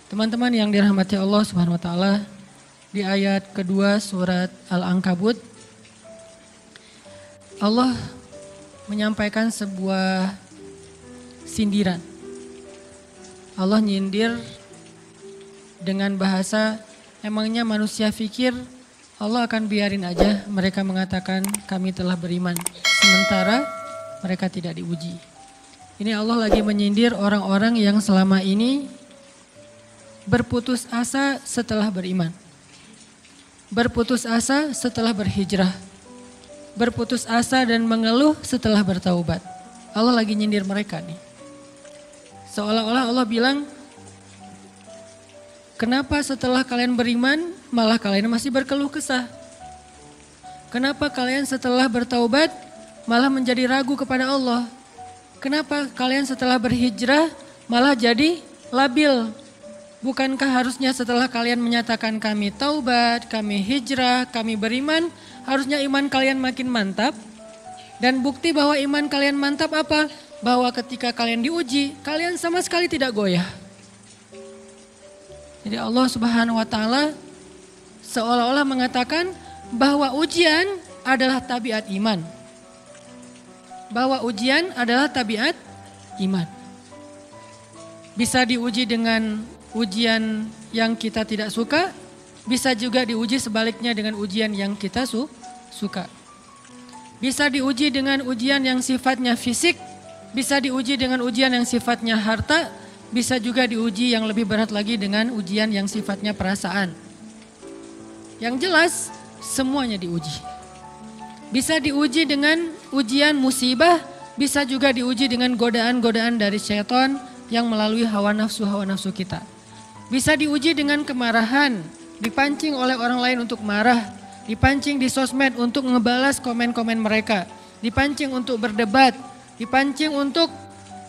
Teman-teman yang dirahmati Allah Subhanahu wa taala, di ayat kedua surat Al-Ankabut Allah menyampaikan sebuah sindiran. Allah nyindir dengan bahasa, emangnya manusia pikir Allah akan biarin aja mereka mengatakan kami telah beriman, sementara mereka tidak diuji. Ini Allah lagi menyindir orang-orang yang selama ini berputus asa setelah beriman. Berputus asa setelah berhijrah. Berputus asa dan mengeluh setelah bertaubat. Allah lagi nyindir mereka nih. Seolah-olah Allah bilang, kenapa setelah kalian beriman malah kalian masih berkeluh kesah? Kenapa kalian setelah bertaubat malah menjadi ragu kepada Allah? Kenapa kalian setelah berhijrah malah jadi labil? Bukankah harusnya setelah kalian menyatakan kami taubat, kami hijrah, kami beriman, harusnya iman kalian makin mantap? Dan bukti bahwa iman kalian mantap apa? Bahwa ketika kalian diuji, kalian sama sekali tidak goyah. Jadi Allah Subhanahu wa taala seolah-olah mengatakan bahwa ujian adalah tabiat iman. Bahwa ujian adalah tabiat iman. Bisa diuji dengan ujian yang kita tidak suka, bisa juga diuji sebaliknya dengan ujian yang kita suka. Bisa diuji dengan ujian yang sifatnya fisik, bisa diuji dengan ujian yang sifatnya harta, bisa juga diuji yang lebih berat lagi dengan ujian yang sifatnya perasaan. Yang jelas semuanya diuji. Bisa diuji dengan ujian musibah, bisa juga diuji dengan godaan-godaan dari syaitan yang melalui hawa nafsu kita. Bisa diuji dengan kemarahan, dipancing oleh orang lain untuk marah, dipancing di sosmed untuk ngebalas komen-komen mereka, dipancing untuk berdebat, dipancing untuk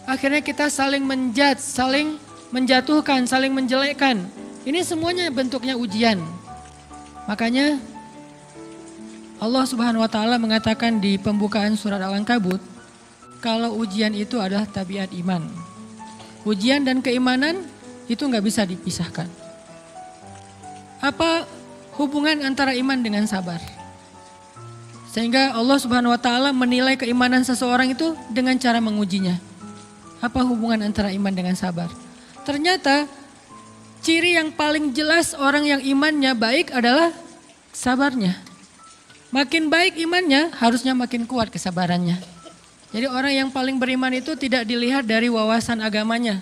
akhirnya kita saling menjudge, saling menjatuhkan, saling menjelekkan. Ini semuanya bentuknya ujian. Makanya Allah Subhanahu wa taala mengatakan di pembukaan surat Al-Ankabut, kalau ujian itu adalah tabiat iman. Ujian dan keimanan itu nggak bisa dipisahkan. Apa hubungan antara iman dengan sabar? Sehingga Allah Subhanahu wa taala menilai keimanan seseorang itu dengan cara mengujinya. Apa hubungan antara iman dengan sabar? Ternyata ciri yang paling jelas orang yang imannya baik adalah sabarnya. Makin baik imannya, harusnya makin kuat kesabarannya. Jadi orang yang paling beriman itu tidak dilihat dari wawasan agamanya.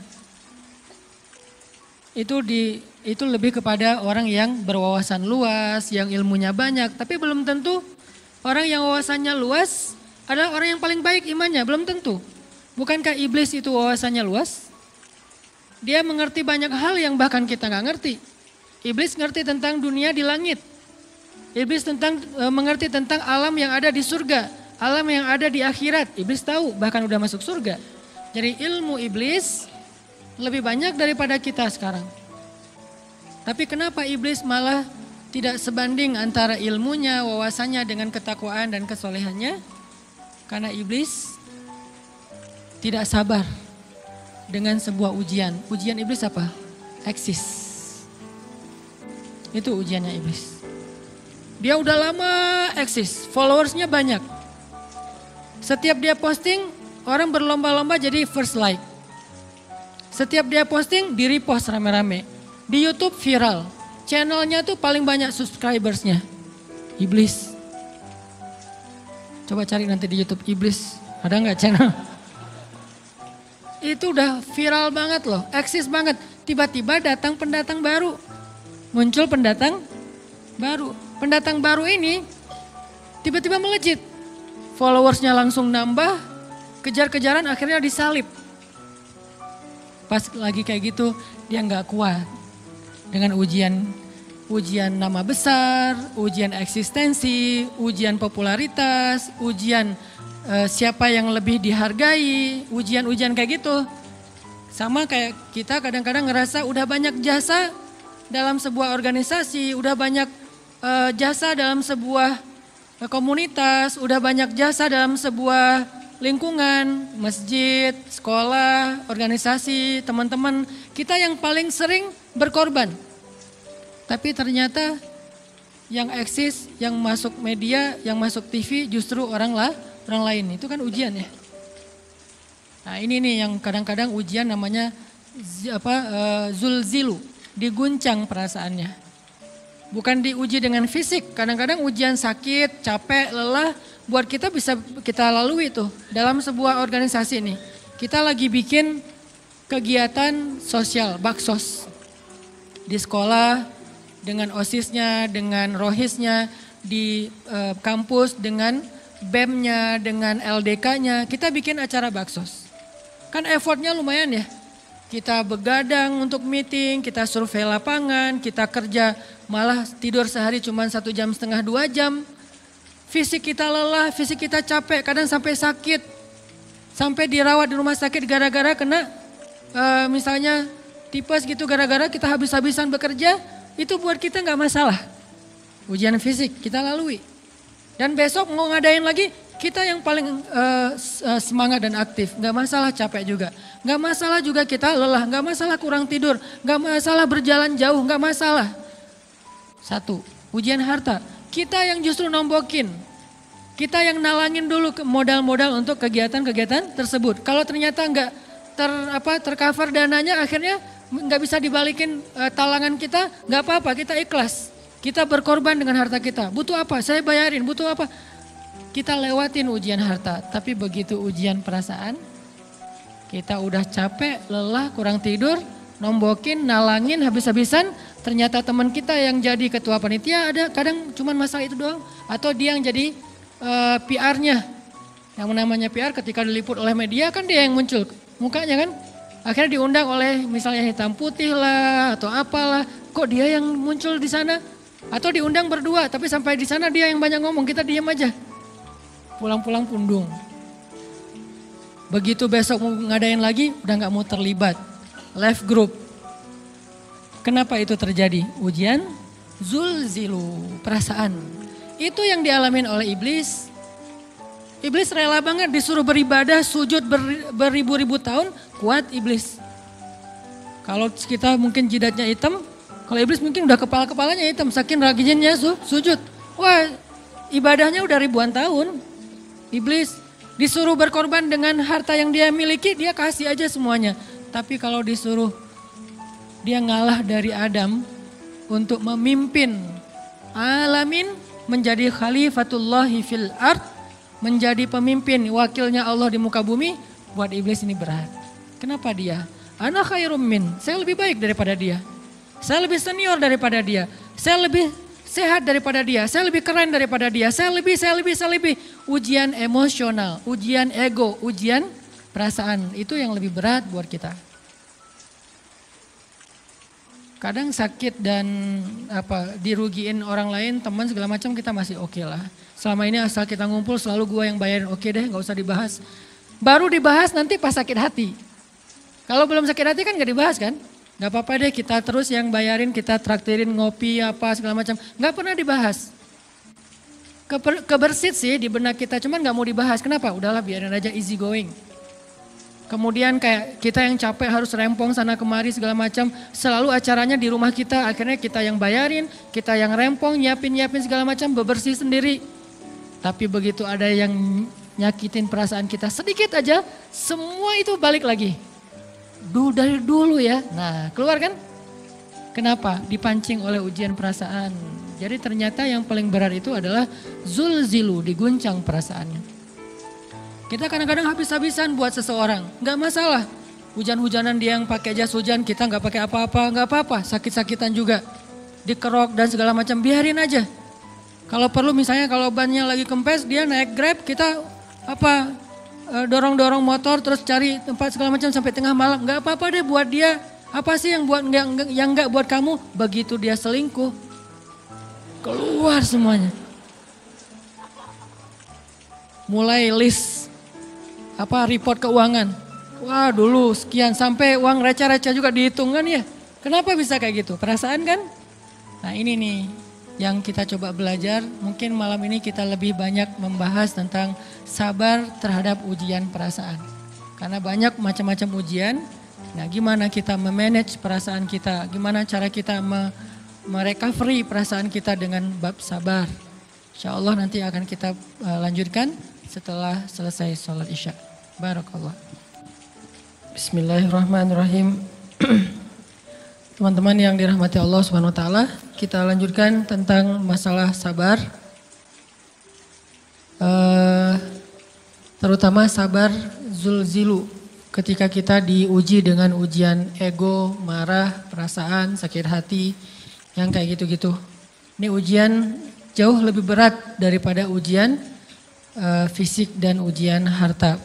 Itu lebih kepada orang yang berwawasan luas, yang ilmunya banyak. Tapi belum tentu orang yang wawasannya luas adalah orang yang paling baik imannya, belum tentu. Bukankah iblis itu wawasannya luas? Dia mengerti banyak hal yang bahkan kita nggak ngerti. Iblis ngerti tentang dunia di langit. Iblis mengerti tentang alam yang ada di surga, alam yang ada di akhirat. Iblis tahu, bahkan udah masuk surga. Jadi ilmu iblis lebih banyak daripada kita sekarang. Tapi kenapa iblis malah tidak sebanding antara ilmunya, wawasannya dengan ketakwaan dan kesolehannya? Karena iblis tidak sabar dengan sebuah ujian. Ujian iblis apa? Eksis. Itu ujiannya iblis. Dia udah lama eksis, followersnya banyak. Setiap dia posting, orang berlomba-lomba jadi first like. Setiap dia posting, di-repost rame-rame. Di YouTube viral. Channelnya tuh paling banyak subscribersnya. Iblis. Coba cari nanti di YouTube iblis. Ada nggak channel? Itu udah viral banget loh. Eksis banget. Tiba-tiba datang pendatang baru. Muncul pendatang baru. Pendatang baru ini tiba-tiba melejit. Followersnya langsung nambah. Kejar-kejaran akhirnya disalib. Pas lagi kayak gitu dia nggak kuat dengan ujian nama besar, ujian eksistensi, ujian popularitas, ujian siapa yang lebih dihargai, ujian-ujian kayak gitu. Sama kayak kita kadang-kadang ngerasa udah banyak jasa dalam sebuah organisasi, udah banyak jasa dalam sebuah komunitas, udah banyak jasa dalam sebuah lingkungan, masjid, sekolah, organisasi, teman-teman, kita yang paling sering berkorban. Tapi ternyata yang eksis, yang masuk media, yang masuk TV justru orang lain. Itu kan ujian ya. Nah ini nih yang kadang-kadang ujian namanya zulzilu, diguncang perasaannya. Bukan diuji dengan fisik, kadang-kadang ujian sakit, capek, lelah, buat kita bisa kita lalui tuh dalam sebuah organisasi nih. Kita lagi bikin kegiatan sosial, baksos. Di sekolah, dengan OSIS-nya, dengan ROHIS-nya, di kampus, dengan BEM-nya, dengan LDK-nya, kita bikin acara baksos. Kan effortnya lumayan ya. Kita begadang untuk meeting, kita survei lapangan, kita kerja malah tidur sehari cuma 1,5 jam, 2 jam. Fisik kita lelah, fisik kita capek, kadang sampai sakit. Sampai dirawat di rumah sakit gara-gara kena misalnya tipes gitu, gara-gara kita habis-habisan bekerja, itu buat kita nggak masalah. Ujian fisik kita lalui. Dan besok mau ngadain lagi, kita yang paling semangat dan aktif. Nggak masalah capek juga. Nggak masalah juga kita lelah, nggak masalah kurang tidur, nggak masalah berjalan jauh, nggak masalah. Satu, ujian harta. Kita yang justru nombokin. Kita yang nalangin dulu modal-modal untuk kegiatan-kegiatan tersebut. Kalau ternyata nggak tercover dananya, akhirnya nggak bisa dibalikin talangan kita, nggak apa-apa, kita ikhlas. Kita berkorban dengan harta kita. Butuh apa? Saya bayarin. Butuh apa? Kita lewatin ujian harta. Tapi begitu ujian perasaan, kita udah capek, lelah, kurang tidur, nombokin, nalangin habis-habisan. Ternyata teman kita yang jadi ketua panitia ada kadang cuma masalah itu doang. Atau dia yang jadi PR-nya. Yang namanya PR ketika diliput oleh media kan dia yang muncul mukanya kan. Akhirnya diundang oleh misalnya hitam putih lah atau apalah. Kok dia yang muncul di sana? Atau diundang berdua tapi sampai di sana dia yang banyak ngomong, kita diam aja. Pulang-pulang pundung. Begitu besok mau ngadain lagi udah gak mau terlibat. Left group. Kenapa itu terjadi? Ujian zulzilu, perasaan. Itu yang dialamin oleh iblis. Iblis rela banget disuruh beribadah, sujud beribu-ribu tahun, kuat iblis. Kalau kita mungkin jidatnya hitam, kalau iblis mungkin udah kepala-kepalanya hitam, saking rajinnya sujud. Wah, ibadahnya udah ribuan tahun. Iblis disuruh berkorban dengan harta yang dia miliki, dia kasih aja semuanya. Tapi kalau disuruh dia ngalah dari Adam untuk memimpin alamin, menjadi khalifatullahi fil ard, menjadi pemimpin wakilnya Allah di muka bumi, buat iblis ini berat. Kenapa dia? Ana khairum min, saya lebih baik daripada dia. Saya lebih senior daripada dia. Saya lebih sehat daripada dia. Saya lebih keren daripada dia. Saya lebih. Ujian emosional, ujian ego, ujian perasaan. Itu yang lebih berat buat kita. Kadang sakit dan dirugiin orang lain, teman segala macam kita masih oke lah. Selama ini asal kita ngumpul selalu gua yang bayarin, oke deh gak usah dibahas. Baru dibahas nanti pas sakit hati. Kalau belum sakit hati kan gak dibahas kan? Gak apa-apa deh kita terus yang bayarin, kita traktirin ngopi apa segala macam. Gak pernah dibahas. Kebersit sih di benak kita, cuman gak mau dibahas. Kenapa? Udahlah biarin aja, easy going. Kemudian kayak kita yang capek harus rempong sana kemari segala macam. Selalu acaranya di rumah kita, akhirnya kita yang bayarin, kita yang rempong, nyiapin segala macam, bebersih sendiri. Tapi begitu ada yang nyakitin perasaan kita sedikit aja, semua itu balik lagi. Dari dulu ya. Nah, keluar kan? Kenapa? Dipancing oleh ujian perasaan. Jadi ternyata yang paling berat itu adalah zulzilu, diguncang perasaannya. Kita kadang-kadang habis-habisan buat seseorang, nggak masalah. Hujan-hujanan dia yang pakai jas hujan, kita nggak pakai apa-apa, nggak apa-apa. Sakit-sakitan juga, dikerok dan segala macam, biarin aja. Kalau perlu misalnya kalau bannya lagi kempes, dia naik Grab, kita dorong-dorong motor terus cari tempat segala macam sampai tengah malam. Nggak apa-apa deh buat dia. Apa sih yang nggak buat kamu? Begitu dia selingkuh, keluar semuanya. Mulai list report keuangan. Wah dulu sekian, sampai uang receh-receh juga dihitung kan ya. Kenapa bisa kayak gitu? Perasaan kan? Nah ini nih yang kita coba belajar. Mungkin malam ini kita lebih banyak membahas tentang sabar terhadap ujian perasaan. Karena banyak macam-macam ujian. Nah, gimana kita memanage perasaan kita? Gimana cara kita merecovery perasaan kita dengan bab sabar? Insya Allah nanti akan kita lanjutkan setelah selesai sholat isya. Barakallah. Bismillahirrahmanirrahim. Teman-teman yang dirahmati Allah Subhanahu wa taala, kita lanjutkan tentang masalah sabar. Terutama sabar zulzilu, ketika kita diuji dengan ujian ego, marah, perasaan, sakit hati, yang kayak gitu-gitu. Ini ujian jauh lebih berat daripada ujian fisik dan ujian harta.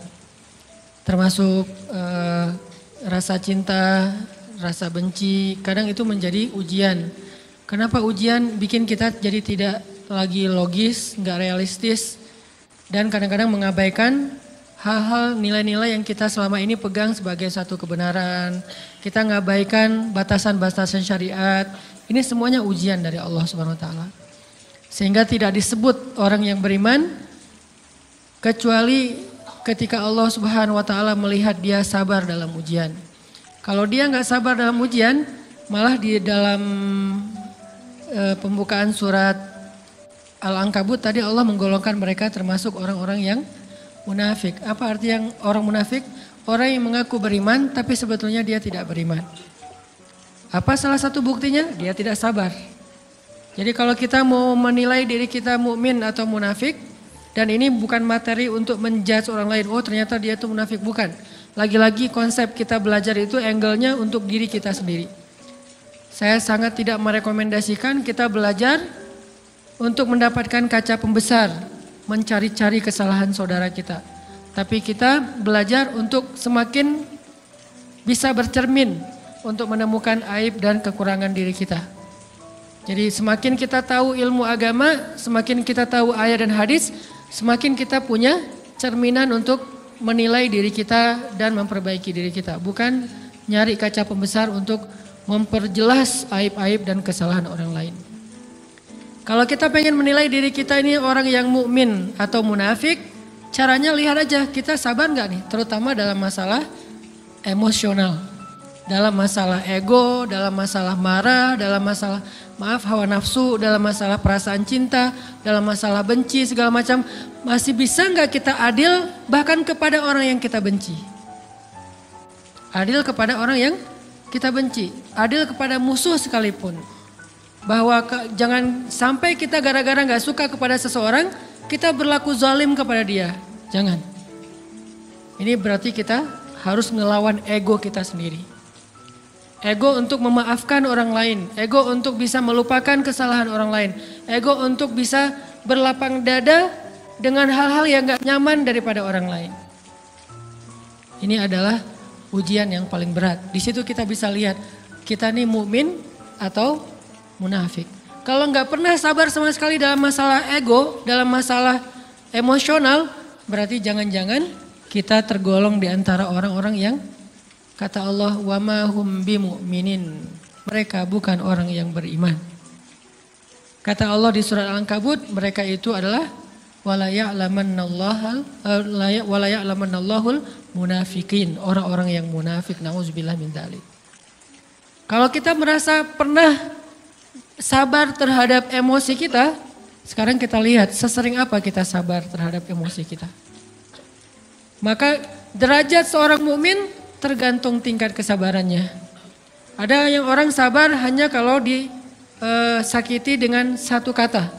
Termasuk rasa cinta, rasa benci, kadang itu menjadi ujian. Kenapa ujian bikin kita jadi tidak lagi logis, nggak realistis, dan kadang-kadang mengabaikan hal-hal nilai-nilai yang kita selama ini pegang sebagai satu kebenaran. Kita ngabaikan batasan-batasan syariat. Ini semuanya ujian dari Allah Subhanahu wa taala. Sehingga tidak disebut orang yang beriman kecuali ketika Allah Subhanahu wa taala melihat dia sabar dalam ujian. Kalau dia nggak sabar dalam ujian, malah di dalam pembukaan surat Al-Ankabut tadi Allah menggolongkan mereka termasuk orang-orang yang munafik. Apa arti yang orang munafik? Orang yang mengaku beriman tapi sebetulnya dia tidak beriman. Apa salah satu buktinya? Dia tidak sabar. Jadi kalau kita mau menilai diri kita mukmin atau munafik, dan ini bukan materi untuk menjudge orang lain, oh ternyata dia itu munafik, bukan. Lagi-lagi konsep kita belajar itu angle-nya untuk diri kita sendiri. Saya sangat tidak merekomendasikan kita belajar untuk mendapatkan kaca pembesar, mencari-cari kesalahan saudara kita. Tapi kita belajar untuk semakin bisa bercermin untuk menemukan aib dan kekurangan diri kita. Jadi semakin kita tahu ilmu agama, semakin kita tahu ayat dan hadis, semakin kita punya cerminan untuk menilai diri kita dan memperbaiki diri kita. Bukan nyari kaca pembesar untuk memperjelas aib-aib dan kesalahan orang lain. Kalau kita pengen menilai diri kita ini orang yang mukmin atau munafik, caranya lihat aja kita sabar nggak nih, terutama dalam masalah emosional, dalam masalah ego, dalam masalah marah, dalam masalah hawa nafsu, dalam masalah perasaan cinta, dalam masalah benci segala macam, masih bisa nggak kita adil bahkan kepada orang yang kita benci? Adil kepada orang yang kita benci, adil kepada musuh sekalipun. Bahwa jangan sampai kita gara-gara gak suka kepada seseorang, kita berlaku zalim kepada dia. Jangan. Ini berarti kita harus ngelawan ego kita sendiri. Ego untuk memaafkan orang lain. Ego untuk bisa melupakan kesalahan orang lain. Ego untuk bisa berlapang dada dengan hal-hal yang gak nyaman daripada orang lain. Ini adalah ujian yang paling berat. Di situ kita bisa lihat kita nih mukmin atau munafik. Kalau nggak pernah sabar sama sekali dalam masalah ego, dalam masalah emosional, berarti jangan-jangan kita tergolong di antara orang-orang yang kata Allah wa ma hum bimu'minin. Mereka bukan orang yang beriman. Kata Allah di surat Al-Ankabut, mereka itu adalah wala ya'lamannallahul munafikin, orang-orang yang munafik, nauzubillah min dzalik. Kalau kita merasa pernah sabar terhadap emosi kita, sekarang kita lihat sesering apa kita sabar terhadap emosi kita. Maka derajat seorang mukmin tergantung tingkat kesabarannya. Ada yang orang sabar hanya kalau disakiti dengan satu kata.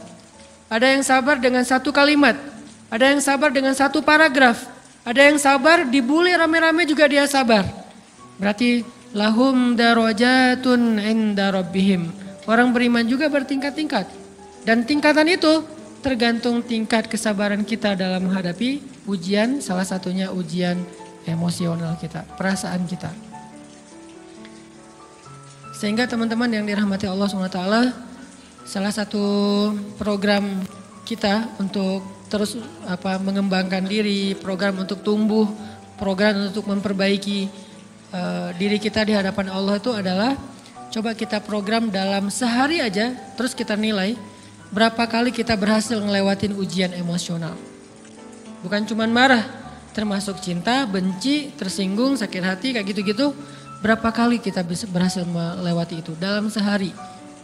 Ada yang sabar dengan satu kalimat. Ada yang sabar dengan satu paragraf. Ada yang sabar dibully rame-rame juga dia sabar. Berarti lahum darajatun inda rabbihim. Orang beriman juga bertingkat-tingkat. Dan tingkatan itu tergantung tingkat kesabaran kita dalam menghadapi ujian, salah satunya ujian emosional kita, perasaan kita. Sehingga teman-teman yang dirahmati Allah SWT, salah satu program kita untuk terus mengembangkan diri, program untuk tumbuh, program untuk memperbaiki diri kita di hadapan Allah itu adalah coba kita program dalam sehari aja, terus kita nilai berapa kali kita berhasil ngelewatin ujian emosional. Bukan cuma marah, termasuk cinta, benci, tersinggung, sakit hati, kayak gitu-gitu. Berapa kali kita bisa berhasil melewati itu dalam sehari.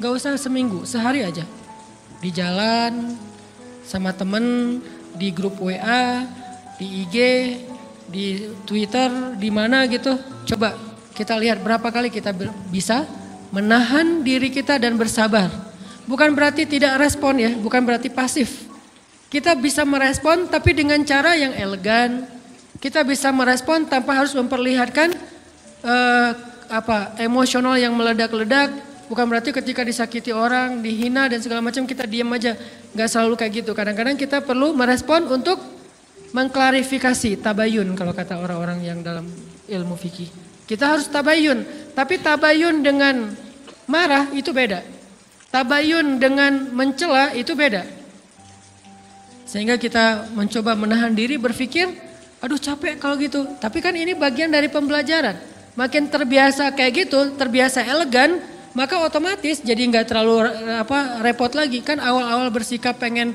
Gak usah seminggu, sehari aja. Di jalan, sama temen, di grup WA, di IG, di Twitter, di mana gitu. Coba kita lihat berapa kali kita bisa menahan diri kita dan bersabar. Bukan berarti tidak respon ya, bukan berarti pasif. Kita bisa merespon tapi dengan cara yang elegan. Kita bisa merespon tanpa harus memperlihatkan emosional yang meledak-ledak. Bukan berarti ketika disakiti orang, dihina dan segala macam kita diam aja. Gak selalu kayak gitu. Kadang-kadang kita perlu merespon untuk mengklarifikasi, tabayun kalau kata orang-orang yang dalam ilmu fikih. Kita harus tabayun, tapi tabayun dengan marah itu beda. Tabayun dengan mencela itu beda. Sehingga kita mencoba menahan diri berpikir, aduh capek kalau gitu. Tapi kan ini bagian dari pembelajaran. Makin terbiasa kayak gitu, terbiasa elegan, maka otomatis jadi nggak terlalu repot lagi. Kan awal-awal bersikap pengen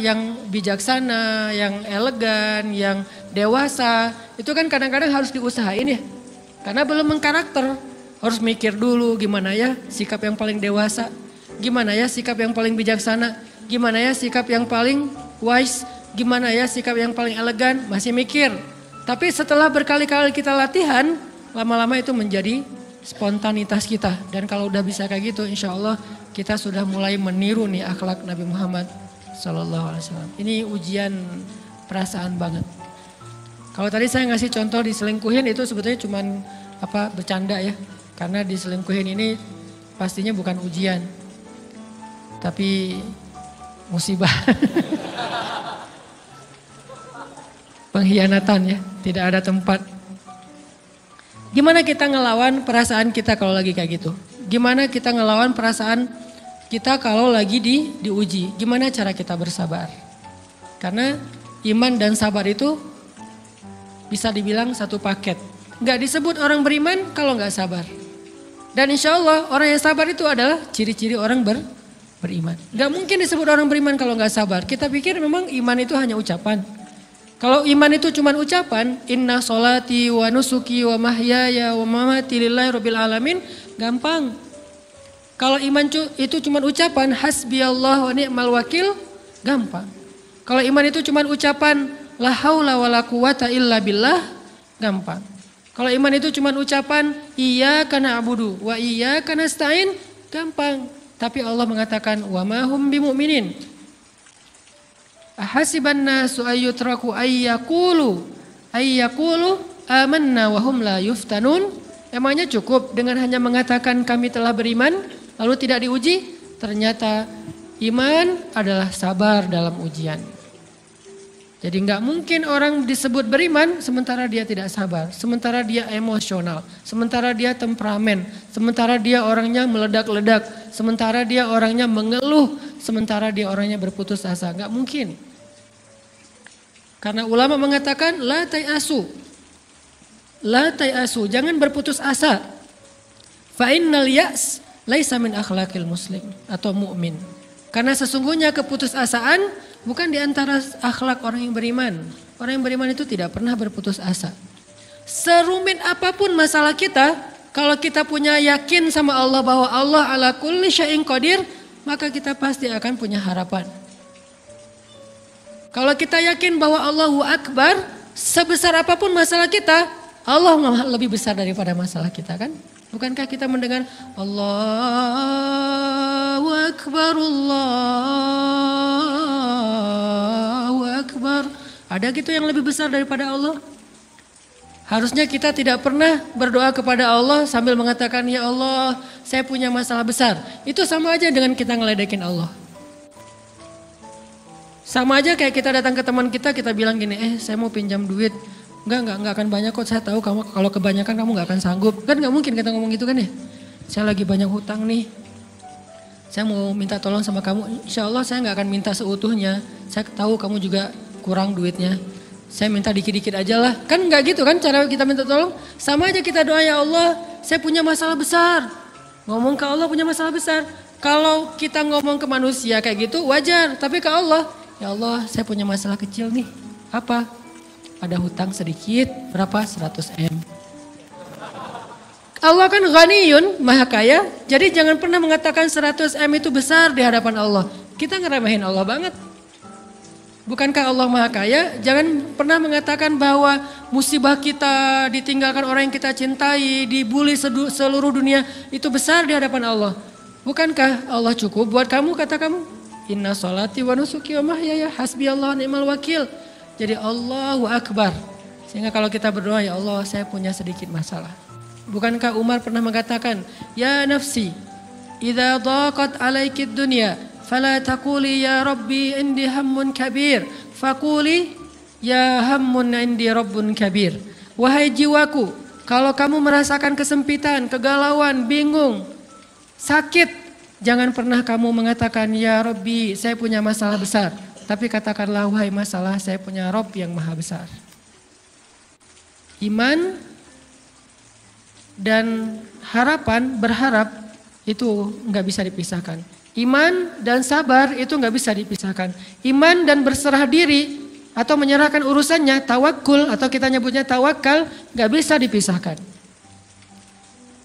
yang bijaksana, yang elegan, yang dewasa, itu kan kadang-kadang harus diusahain ya. Karena belum mengkarakter, harus mikir dulu gimana ya sikap yang paling dewasa, gimana ya sikap yang paling bijaksana, gimana ya sikap yang paling wise, gimana ya sikap yang paling elegan, masih mikir. Tapi setelah berkali-kali kita latihan, lama-lama itu menjadi spontanitas kita. Dan kalau udah bisa kayak gitu, insya Allah kita sudah mulai meniru nih akhlak Nabi Muhammad SAW. Ini ujian perasaan banget. Kalau tadi saya ngasih contoh diselingkuhin itu sebetulnya cuman bercanda ya. Karena diselingkuhin ini pastinya bukan ujian. Tapi musibah. Pengkhianatan ya, tidak ada tempat. Gimana kita ngelawan perasaan kita kalau lagi kayak gitu? Gimana kita ngelawan perasaan kita kalau lagi diuji? Gimana cara kita bersabar? Karena iman dan sabar itu bisa dibilang satu paket. Gak disebut orang beriman kalau gak sabar. Dan insya Allah orang yang sabar itu adalah ciri-ciri orang beriman. Gak mungkin disebut orang beriman kalau gak sabar. Kita pikir memang iman itu hanya ucapan. Kalau iman itu cuma ucapan, inna sholati wa nusuki wa mahyaya wa mamati lillahi rabbil alamin, gampang. Kalau iman itu cuma ucapan, hasbiyallah wa ni'mal wakil, gampang. Kalau iman itu cuma ucapan, la haula wa la quwata illa billah, gampang. Kalau iman itu cuma ucapan, iyyaka na'budu wa iyyaka nasta'in, gampang. Tapi Allah mengatakan, wa ma hum bimu'minin. Ahasiban nasu ayyutraku ayyakulu amanna wa hum la yuftanun. Emangnya cukup dengan hanya mengatakan kami telah beriman lalu tidak diuji? Ternyata iman adalah sabar dalam ujian. Jadi nggak mungkin orang disebut beriman sementara dia tidak sabar, sementara dia emosional, sementara dia temperamen, sementara dia orangnya meledak-ledak, sementara dia orangnya mengeluh, sementara dia orangnya berputus asa. Nggak mungkin. Karena ulama mengatakan la tayasu, jangan berputus asa. Fa innal ya's laisa min akhlaqil muslim atau mukmin. Karena sesungguhnya keputusasaan bukan di antara akhlak orang yang beriman. Orang yang beriman itu tidak pernah berputus asa. Serumit apapun masalah kita, kalau kita punya yakin sama Allah bahwa Allah ala kulli syai'in qadir, maka kita pasti akan punya harapan. Kalau kita yakin bahwa Allahu Akbar, sebesar apapun masalah kita, Allah lebih besar daripada masalah kita kan? Bukankah kita mendengar Allahu Akbar, Allahu Akbar. Ada gitu yang lebih besar daripada Allah? Harusnya kita tidak pernah berdoa kepada Allah sambil mengatakan, ya Allah saya punya masalah besar. Itu sama aja dengan kita ngeledekin Allah. Sama aja kayak kita datang ke teman kita bilang gini, saya mau pinjam duit. Enggak akan banyak kok, saya tahu kamu kalau kebanyakan kamu enggak akan sanggup. Kan enggak mungkin kita ngomong gitu kan ya. Saya lagi banyak hutang nih. Saya mau minta tolong sama kamu. Insya Allah saya enggak akan minta seutuhnya. Saya tahu kamu juga kurang duitnya. Saya minta dikit-dikit aja lah. Kan enggak gitu kan cara kita minta tolong. Sama aja kita doa, ya Allah saya punya masalah besar. Ngomong ke Allah punya masalah besar. Kalau kita ngomong ke manusia kayak gitu wajar, tapi ke Allah, ya Allah saya punya masalah kecil nih. Apa? Ada hutang sedikit, berapa? 100 M. Allah kan ghaniyun, maha kaya, jadi jangan pernah mengatakan 100 M itu besar di hadapan Allah. Kita ngeremehin Allah banget. Bukankah Allah maha kaya? Jangan pernah mengatakan bahwa musibah kita, ditinggalkan orang yang kita cintai, dibully seluruh dunia, itu besar di hadapan Allah. Bukankah Allah cukup buat kamu, kata kamu? Inna sholati wa nusuki wa mahyaya hasbiyallahu ni'mal wakil. Jadi Allahu Akbar. Sehingga kalau kita berdoa, ya Allah saya punya sedikit masalah. Bukankah Umar pernah mengatakan, ya nafsi, idza dhaqat alaikid dunya, fala taquli ya rabbi indi hammun kabir, faquli ya hammun indi rabbun kabir. Wahai jiwaku, kalau kamu merasakan kesempitan, kegalauan, bingung, sakit, jangan pernah kamu mengatakan ya rabbi saya punya masalah besar. Tapi katakanlah wahai masalah saya punya Rabb yang maha besar. Iman dan harapan, berharap itu nggak bisa dipisahkan. Iman dan sabar itu nggak bisa dipisahkan. Iman dan berserah diri atau menyerahkan urusannya, tawakul atau kita nyebutnya tawakal, nggak bisa dipisahkan.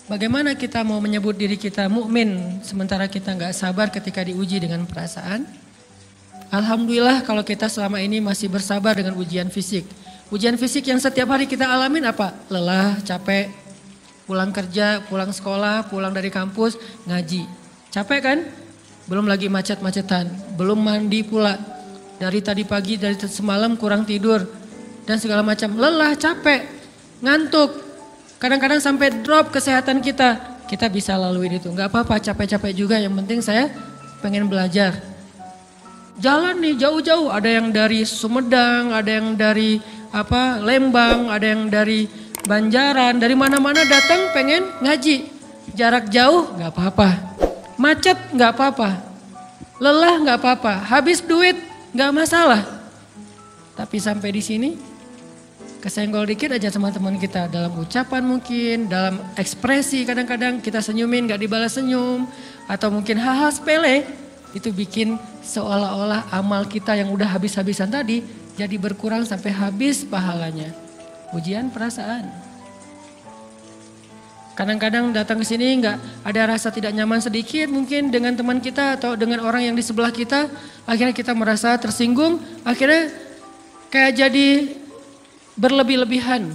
Bagaimana kita mau menyebut diri kita mukmin sementara kita nggak sabar ketika diuji dengan perasaan? Alhamdulillah kalau kita selama ini masih bersabar dengan ujian fisik. Ujian fisik yang setiap hari kita alamin apa? Lelah, capek. Pulang kerja, pulang sekolah, pulang dari kampus, ngaji. Capek kan? Belum lagi macet-macetan, belum mandi pula. Dari tadi pagi, dari semalam kurang tidur. Dan segala macam, lelah, capek, ngantuk. Kadang-kadang sampai drop kesehatan kita. Kita bisa laluin itu, gak apa-apa capek-capek juga, yang penting saya pengen belajar. Jalan nih jauh-jauh, ada yang dari Sumedang, ada yang dari Lembang, ada yang dari Banjaran, dari mana-mana datang pengen ngaji. Jarak jauh gak apa-apa. Macet gak apa-apa. Lelah gak apa-apa. Habis duit gak masalah. Tapi sampai di sini kesenggol dikit aja sama teman kita. Dalam ucapan mungkin, dalam ekspresi kadang-kadang kita senyumin gak dibalas senyum. Atau mungkin hal-hal sepele. Itu bikin seolah-olah amal kita yang udah habis-habisan tadi jadi berkurang sampai habis pahalanya. Ujian perasaan. Kadang-kadang datang ke sini nggak ada rasa tidak nyaman sedikit mungkin dengan teman kita atau dengan orang yang di sebelah kita. Akhirnya kita merasa tersinggung. Akhirnya kayak jadi berlebih-lebihan.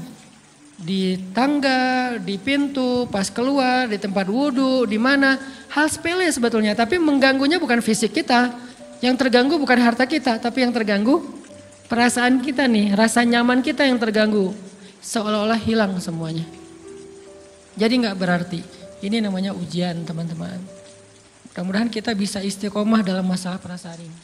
Di tangga, di pintu, pas keluar, di tempat wudhu, di mana. Hal sepele sebetulnya. Tapi mengganggunya bukan fisik kita. Yang terganggu bukan harta kita. Tapi yang terganggu perasaan kita nih. Rasa nyaman kita yang terganggu. Seolah-olah hilang semuanya. Jadi nggak berarti. Ini namanya ujian teman-teman. Mudah-mudahan kita bisa istiqomah dalam masalah perasaan ini.